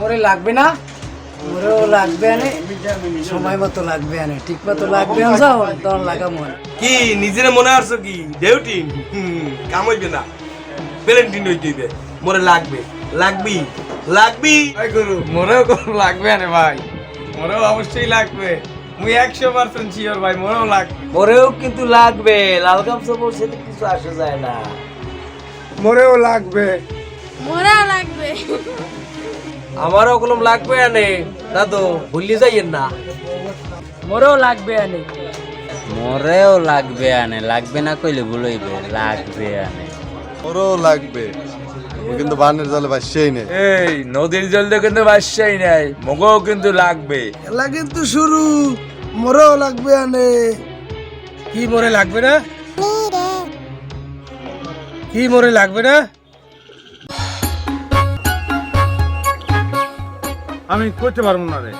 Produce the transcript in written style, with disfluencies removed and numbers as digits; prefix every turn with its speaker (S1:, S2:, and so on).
S1: মোরে লাগবে না, মোরেও লাগবে আনে, সময় মতো লাগবে আনে, ঠিক মতো লাগবে যাও তখন লাগামো আনে।
S2: কি নিজের মনে আসছো কি দেউটিন কাম হইবে না, প্যালেন্টিন হইতে হইবে। মোরে লাগবে, লাগবি লাগবি।
S3: ভাই গুরু মোরেও লাগবে আনে ভাই, মোরেও অবশ্যই লাগবে। মুই 100% শিওর ভাই, মোরেও লাগবে।
S4: মোরেও কিন্তু লাগবে, লাল গামছা পরছে তো কিছু আসে যায় না।
S3: মোরেও লাগবে।
S5: মোরা লাগবে।
S4: আমারও কলম লাগবে আনে দাদু, ভুলি যাইয়েন না।
S1: মোরেও লাগবে আনে।
S6: মরেও লাগবে আনে, লাগবে না কইলে ভুলইবে, লাগবে আনে।
S7: ওরও লাগবে, ও কিন্তু বানের জলে ভাসছেই নেই।
S3: এই নদীর জল তো কিন্তু বাসাই নাই, মগও কিন্তু লাগবে।
S1: খেলা কিন্তু শুরু, মোরেও লাগবে আনে।
S3: কি মোরে লাগবে না? কি মোরে লাগবে না? আমি করতে পারবো না রে।